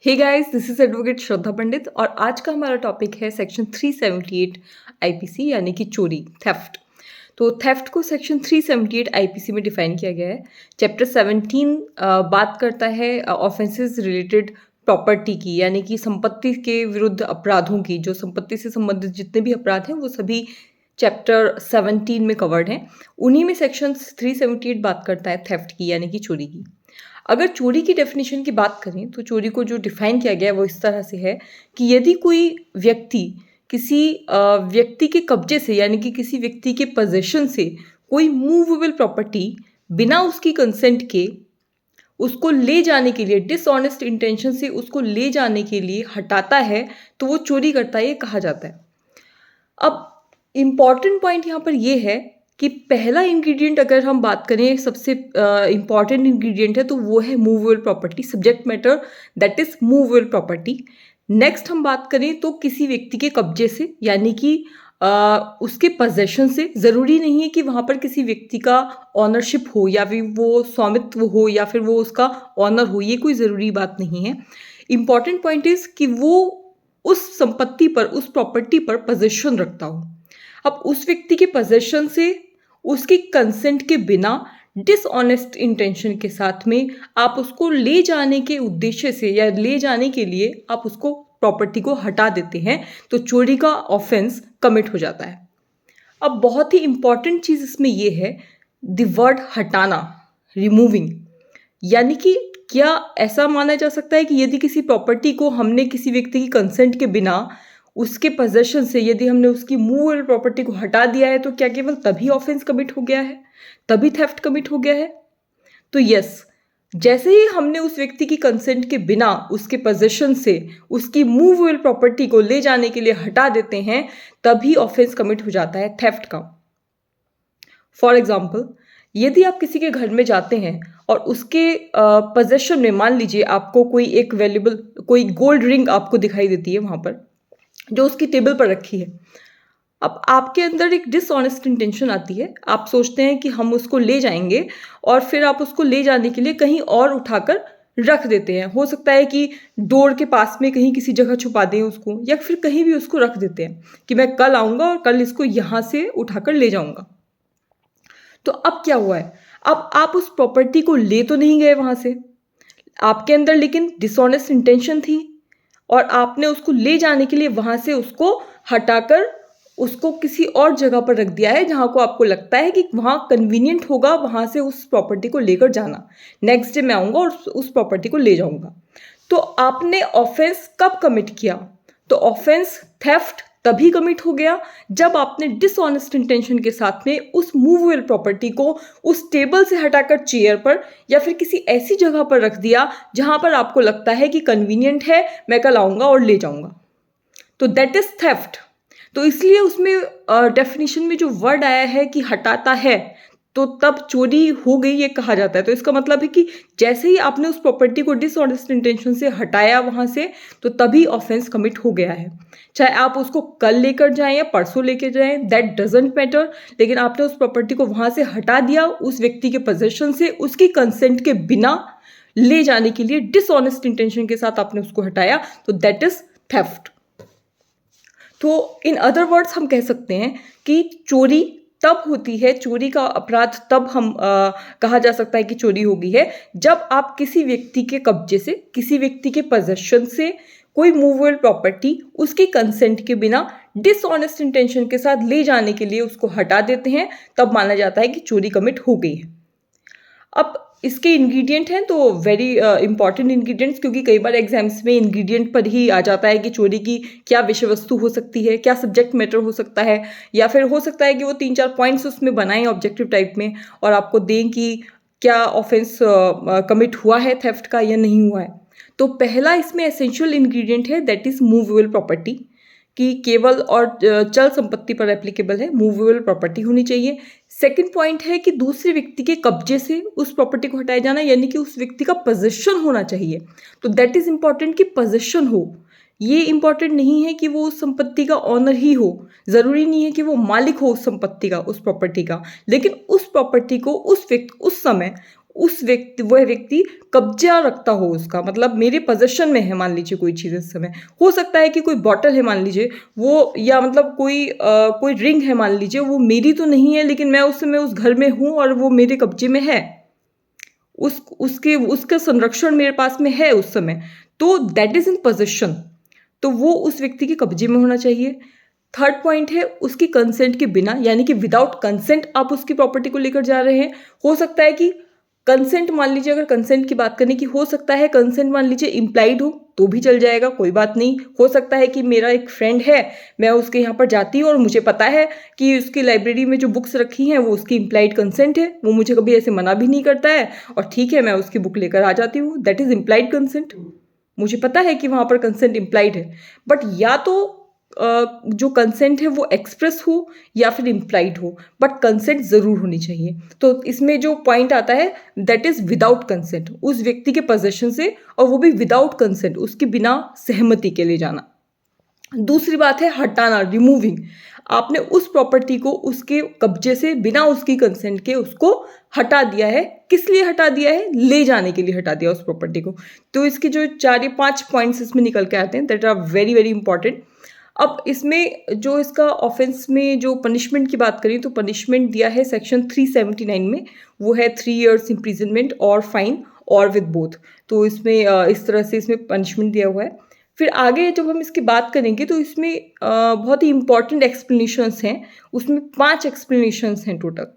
Hey guys, this is advocate Shraddha Pandit और आज का हमारा टॉपिक है सेक्शन 378 आईपीसी यानी कि चोरी, थेफ्ट। तो थेफ्ट को सेक्शन 378 आईपीसी में डिफाइन किया गया है। चैप्टर 17 बात करता है ऑफेंसेस रिलेटेड प्रॉपर्टी की, यानी कि संपत्ति के विरुद्ध अपराधों की। जो संपत्ति से संबंधित जितने भी अपराध हैं वो सभी चैप्टर 17 में कवर्ड हैं। उन्हीं में सेक्शन 378 बात करता है थेफ्ट की, यानी कि चोरी की। अगर चोरी की डेफिनेशन की बात करें तो चोरी को जो डिफाइन किया गया है वो इस तरह से है कि यदि कोई व्यक्ति किसी व्यक्ति के कब्जे से, यानी कि किसी व्यक्ति के पोजेशन से कोई मूवेबल प्रॉपर्टी बिना उसकी कंसेंट के उसको ले जाने के लिए, डिसऑनेस्ट इंटेंशन से उसको ले जाने के लिए हटाता है, तो वो चोरी करता है, ये कहा जाता है। अब इम्पॉर्टेंट पॉइंट यहाँ पर ये है कि पहला इंग्रेडिएंट अगर हम बात करें, सबसे इम्पॉर्टेंट इंग्रेडिएंट है तो वो है movable property, subject matter that is movable property. Next हम बात करें तो किसी व्यक्ति के कब्जे से, यानी कि उसके पोजेशन से। ज़रूरी नहीं है कि वहाँ पर किसी व्यक्ति का ऑनरशिप हो या फिर वो स्वामित्व हो या फिर वो उसका ऑनर हो, ये कोई ज़रूरी बात नहीं है। इम्पॉर्टेंट पॉइंट इज़ कि वो उस संपत्ति पर, उस प्रॉपर्टी पर पोजेशन रखता हो। अब उस व्यक्ति के पोजेशन से उसकी कंसेंट के बिना डिसऑनेस्ट इंटेंशन के साथ में आप उसको ले जाने के उद्देश्य से या ले जाने के लिए आप उसको प्रॉपर्टी को हटा देते हैं, तो चोरी का ऑफेंस कमिट हो जाता है। अब बहुत ही इंपॉर्टेंट चीज़ इसमें यह है द वर्ड हटाना, रिमूविंग। यानी कि क्या ऐसा माना जा सकता है कि यदि किसी प्रॉपर्टी को हमने किसी व्यक्ति की कंसेंट के बिना उसके पोजेशन से, यदि हमने उसकी मूवेबल प्रॉपर्टी को हटा दिया है, तो क्या केवल तभी ऑफेंस कमिट हो गया है, तभी थेफ्ट कमिट हो गया है? तो यस, जैसे ही हमने उस व्यक्ति की कंसेंट के बिना उसके पोजेशन से उसकी मूवेबल प्रॉपर्टी को ले जाने के लिए हटा देते हैं, तभी ऑफेंस कमिट हो जाता है थेफ्ट का। फॉर एग्जाम्पल, यदि आप किसी के घर में जाते हैं और उसके पोजेशन में, मान लीजिए आपको कोई एक वैल्यूबल, कोई गोल्ड रिंग आपको दिखाई देती है वहाँ पर, जो उसकी टेबल पर रखी है। अब आपके अंदर एक डिसऑनेस्ट इंटेंशन आती है, आप सोचते हैं कि हम उसको ले जाएंगे और फिर आप उसको ले जाने के लिए कहीं और उठाकर रख देते हैं। हो सकता है कि डोर के पास में कहीं किसी जगह छुपा दें उसको, या फिर कहीं भी उसको रख देते हैं कि मैं कल आऊँगा और कल इसको यहाँ से उठाकर ले जाऊँगा। तो अब क्या हुआ है, अब आप उस प्रॉपर्टी को ले तो नहीं गए वहाँ से, आपके अंदर लेकिन डिसऑनेस्ट इंटेंशन थी और आपने उसको ले जाने के लिए वहाँ से उसको हटाकर उसको किसी और जगह पर रख दिया है जहाँ को आपको लगता है कि वहाँ कन्वीनियंट होगा वहाँ से उस प्रॉपर्टी को लेकर जाना। नेक्स्ट डे मैं आऊँगा और उस प्रॉपर्टी को ले जाऊँगा। तो आपने ऑफेंस कब कमिट किया? तो ऑफेंस थेफ्ट तभी कमिट हो गया जब आपने डिसऑनेस्ट इंटेंशन के साथ में उस मूवेबल प्रॉपर्टी को उस टेबल से हटाकर चेयर पर या फिर किसी ऐसी जगह पर रख दिया जहां पर आपको लगता है कि कन्वीनियंट है, मैं कल आऊँगा और ले जाऊँगा। तो दैट इज थेफ्ट। तो इसलिए उसमें डेफिनेशन में जो वर्ड आया है कि हटाता है, तो तब चोरी हो गई ये कहा जाता है। तो इसका मतलब है कि जैसे ही आपने उस प्रॉपर्टी को डिसऑनेस्ट इंटेंशन से हटाया वहाँ से, तो तभी ऑफेंस कमिट हो गया है। चाहे आप उसको कल लेकर जाएं या परसों लेकर जाएं, दैट डजेंट मैटर, लेकिन आपने उस प्रॉपर्टी को वहाँ से हटा दिया, उस व्यक्ति के पोजेशन से उसकी कंसेंट के बिना ले जाने के लिए डिसऑनेस्ट इंटेंशन के साथ आपने उसको हटाया, तो दैट इज थेफ्ट। तो इन अदर वर्ड्स हम कह सकते हैं कि चोरी तब होती है, चोरी का अपराध तब हम कहा जा सकता है कि चोरी हो गई है जब आप किसी व्यक्ति के कब्जे से, किसी व्यक्ति के पोजेशन से कोई मूवेबल प्रॉपर्टी उसकी कंसेंट के बिना डिसऑनेस्ट इंटेंशन के साथ ले जाने के लिए उसको हटा देते हैं, तब माना जाता है कि चोरी कमिट हो गई है। अब इसके इंग्रेडिएंट हैं तो वेरी इंपॉर्टेंट इंग्रेडिएंट्स, क्योंकि कई बार एग्जाम्स में इंग्रेडिएंट पर ही आ जाता है कि चोरी की क्या विषय वस्तु हो सकती है, क्या सब्जेक्ट मैटर हो सकता है, या फिर हो सकता है कि वो 3-4 पॉइंट्स उसमें बनाएं ऑब्जेक्टिव टाइप में और आपको दें कि क्या ऑफेंस कमिट हुआ है थेफ्ट का या नहीं हुआ है। तो पहला इसमें एसेंशियल इंग्रेडिएंट है दैट इज मूवेबल प्रॉपर्टी, कि केवल और चल संपत्ति पर एप्लीकेबल है, मूवेबल प्रॉपर्टी होनी चाहिए। सेकंड पॉइंट है कि दूसरे व्यक्ति के कब्जे से उस प्रॉपर्टी को हटाया जाना, यानी कि उस व्यक्ति का पोजेशन होना चाहिए। तो दैट इज इंपॉर्टेंट कि पोजेशन हो। ये इंपॉर्टेंट नहीं है कि वो उस संपत्ति का ऑनर ही हो, ज़रूरी नहीं है कि वो मालिक हो उस संपत्ति का, उस प्रॉपर्टी का, लेकिन उस प्रॉपर्टी को उस व्यक्ति, उस समय वह व्यक्ति कब्जा रखता हो उसका, मतलब मेरे पोजेशन में है मान लीजिए कोई चीज़ इस समय। हो सकता है कि कोई बॉटल है मान लीजिए वो, या मतलब कोई रिंग है मान लीजिए, वो मेरी तो नहीं है लेकिन मैं उस समय उस घर में हूँ और वो मेरे कब्जे में है। उसका संरक्षण मेरे पास में है उस समय, तो दैट इज़ इन पोजेशन, तो वो उस व्यक्ति के कब्जे में होना चाहिए। थर्ड पॉइंट है उसकी कंसेंट के बिना, यानी कि विदाउट कंसेंट आप उसकी प्रॉपर्टी को लेकर जा रहे हैं। हो सकता है कि कंसेंट, मान लीजिए अगर कंसेंट की बात करने की, हो सकता है कंसेंट मान लीजिए इम्प्लाइड हो तो भी चल जाएगा, कोई बात नहीं। हो सकता है कि मेरा एक फ्रेंड है, मैं उसके यहाँ पर जाती हूँ और मुझे पता है कि उसकी लाइब्रेरी में जो बुक्स रखी हैं वो उसकी इम्प्लाइड कंसेंट है, वो मुझे कभी ऐसे मना भी नहीं करता है और ठीक है मैं उसकी बुक लेकर आ जाती हूँ, दैट इज़ इम्प्लाइड कंसेंट। मुझे पता है कि वहाँ पर कंसेंट इम्प्लाइड है, बट या तो जो कंसेंट है वो एक्सप्रेस हो या फिर इम्प्लाइड हो, बट कंसेंट ज़रूर होनी चाहिए। तो इसमें जो पॉइंट आता है दैट इज़ विदाउट कंसेंट, उस व्यक्ति के पोजेशन से, और वो भी विदाउट कंसेंट, उसके बिना सहमति के लिए जाना। दूसरी बात है हटाना, रिमूविंग। आपने उस प्रॉपर्टी को उसके कब्जे से बिना उसकी कंसेंट के उसको हटा दिया है। किस लिए हटा दिया है? ले जाने के लिए हटा दिया उस प्रॉपर्टी को। तो इसके जो 4 या 5 पॉइंट्स इसमें निकल के आते हैं that are very very important. अब इसमें जो इसका ऑफेंस में जो पनिशमेंट की बात करें तो पनिशमेंट दिया है सेक्शन 379 में, वो है 3 इयर्स इम्प्रिजनमेंट और फाइन और विद बोथ। तो इसमें इस तरह से इसमें पनिशमेंट दिया हुआ है। फिर आगे जब हम इसकी बात करेंगे तो इसमें बहुत ही इंपॉर्टेंट एक्सप्लेनेशंस हैं, उसमें 5 एक्सप्लेनेशंस हैं टोटल।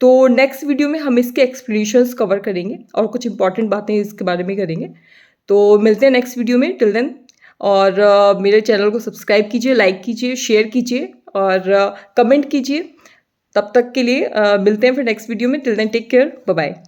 तो नेक्स्ट वीडियो में हम इसके एक्सप्लेनेशंस कवर करेंगे और कुछ इंपॉर्टेंट बातें इसके बारे में करेंगे। तो मिलते हैं नेक्स्ट वीडियो में, टिल देन। और मेरे चैनल को सब्सक्राइब कीजिए, लाइक कीजिए, शेयर कीजिए और कमेंट कीजिए। तब तक के लिए मिलते हैं फिर नेक्स्ट वीडियो में, till then take care, bye bye.